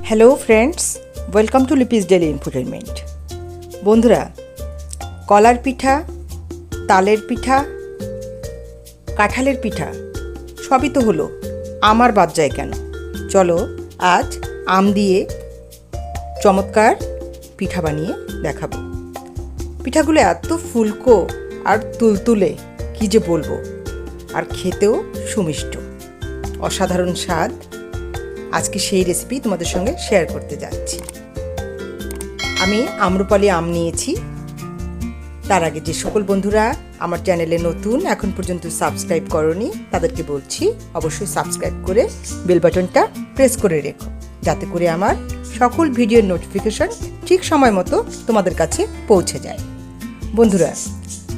Hello friends, welcome to Lipi's daily infotainment. বন্ধুরা, কলার পিঠা, তালের পিঠা, কাঁঠালের পিঠা সবই তো হলো, আমার বাদ যায় কেন? চলো আজ আম দিয়ে চমৎকার পিঠা বানিয়ে দেখাবো। পিঠাগুলো এত ফুলকো আর তুলতুলে কি যে বলবো, আর খেতেও সুমিষ্ট, অসাধারণ স্বাদ। আজকে সেই রেসিপি তোমাদের সঙ্গে শেয়ার করতে যাচ্ছি। আমি আম্রপালি আম নিয়েছি। তার আগে যে সকল বন্ধুরা আমার চ্যানেলে নতুন, এখন পর্যন্ত সাবস্ক্রাইব করোনি, তাদেরকে বলছি অবশ্যই সাবস্ক্রাইব করে বেল বাটনটা প্রেস করে রেখো, যাতে করে আমার সকল ভিডিওর নোটিফিকেশন ঠিক সময় মতো তোমাদের কাছে পৌঁছে যায়। বন্ধুরা,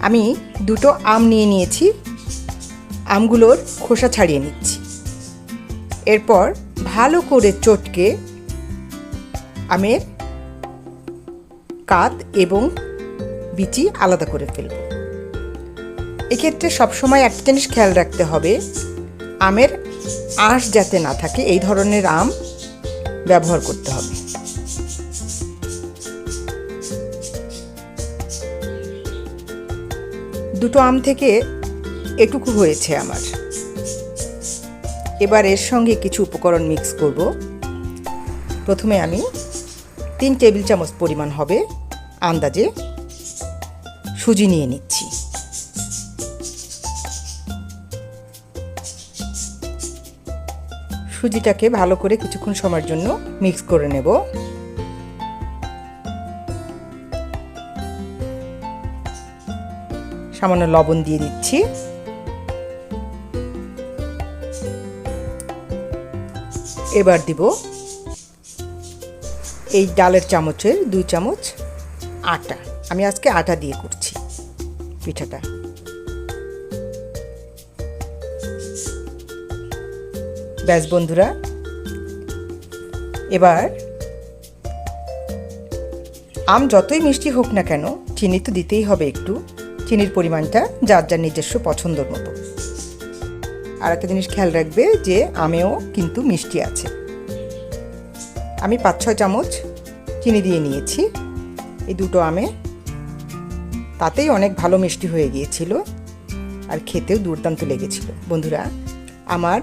আমি দুটো আম নিয়ে নিয়েছি। আমগুলোর খোসা ছাড়িয়ে নিচ্ছি। এরপর ভালো করে চটকে আমের কাত এবং বিচি আলাদা করে ফেলব। এক্ষেত্রে সবসময় একটা জিনিস খেয়াল রাখতে হবে, আমের আঁশ যাতে না থাকে, এই ধরনের আম ব্যবহার করতে হবে। দুটো আম থেকে এটুকু হয়েছে আমার। এবার এর সঙ্গে কিছু উপকরণ মিক্স করব। প্রথমে আমি 3 টেবিল চামচ পরিমাণ হবে আন্দাজে সুজি নিয়ে নিচ্ছি। সুজিটাকে ভালো করে কিছুক্ষণ সময়ের জন্য মিক্স করে নেব। সামান্য লবণ দিয়ে দিচ্ছি। এবার দিব এই ডালের চামচের 2 চামচ আটা। আমি আজকে আটা দিয়ে করছি পিঠাটা। ব্যাস বন্ধুরা, এবার আম যতই মিষ্টি হোক না কেন, চিনি তো দিতেই হবে একটু। চিনির পরিমাণটা যার যার নিজস্ব পছন্দর মতো। আর একটা জিনিস খেয়াল রাখবে যে আমেও কিন্তু মিষ্টি আছে। আমি 5-6 চামচ চিনি দিয়ে নিয়েছি এই দুটো আমে। তাতেই অনেক ভালো মিষ্টি হয়ে গিয়েছিল আর খেতেও দুর্দান্ত লেগেছিল। বন্ধুরা, আমার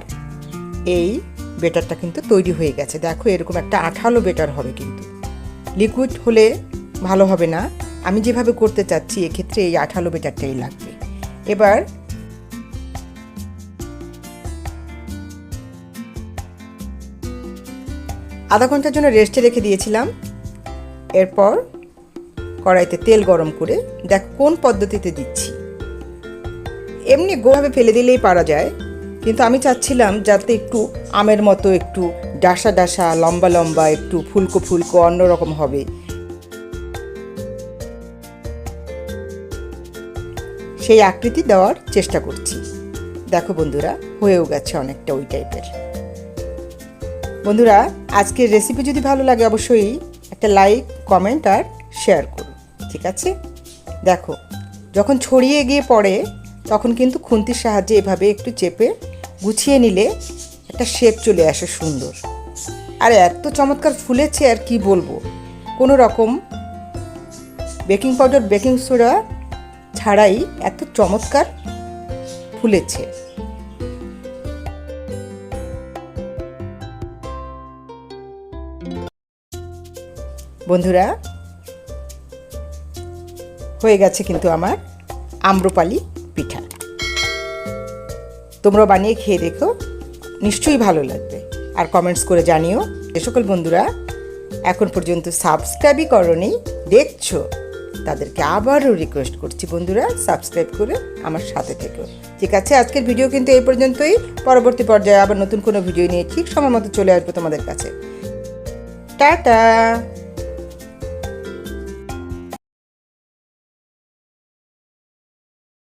এই বেটারটা কিন্তু তৈরি হয়ে গেছে। দেখো, এরকম একটা আঠালো বেটার হবে, কিন্তু লিকুইড হলে ভালো হবে না। আমি যেভাবে করতে চাচ্ছি এক্ষেত্রে এই আঠালো বেটারটাই লাগবে। এবার আধা ঘন্টার জন্য রেস্টে রেখে দিয়েছিলাম। এরপর কড়াইতে তেল গরম করে, দেখ কোন পদ্ধতিতে দিচ্ছি। এমনি গোভাবে ফেলে দিলেই পারা যায়, কিন্তু আমি চাচ্ছিলাম যাতে একটু আমের মতো একটু ডাসা ডাসা, লম্বা লম্বা, একটু ফুলকো ফুলকো, অন্যরকম হবে। সেই আকৃতি দেওয়ার চেষ্টা করছি। দেখো বন্ধুরা, হয়েও গেছে অনেকটা ওই টাইপের। বন্ধুরা, আজকের রেসিপি যদি ভালো লাগে অবশ্যই একটা লাইক, কমেন্ট আর শেয়ার করুন, ঠিক আছে? দেখো, যখন ছড়িয়ে গিয়ে পড়ে তখন কিন্তু খুন্তির সাহায্যে এভাবে একটু চেপে গুছিয়ে নিলে একটা শেপ চলে আসে সুন্দর। আর এত চমৎকার ফুলেছে আর কি বলবো। কোনো রকম বেকিং পাউডার, বেকিং সোডা ছাড়াই এত চমৎকার ফুলেছে। বন্ধুরা, হয়ে গেছে কিন্তু আমার আম্রপালি পিঠা। তোমরা বানিয়ে খেয়ে দেখো, নিশ্চয়ই ভালো লাগবে। আর কমেন্টস করে জানিও। যে সকল বন্ধুরা এখন পর্যন্ত সাবস্ক্রাইবই করোনি, দেখছো, তাদেরকে আবারও রিকোয়েস্ট করছি বন্ধুরা, সাবস্ক্রাইব করে আমার সাথে থেকো, ঠিক আছে? আজকের ভিডিও কিন্তু এই পর্যন্তই। পরবর্তী পর্যায়ে আবার নতুন কোনো ভিডিও নিয়ে ঠিক সময় মতো চলে আসবো তোমাদের কাছে। টাটা।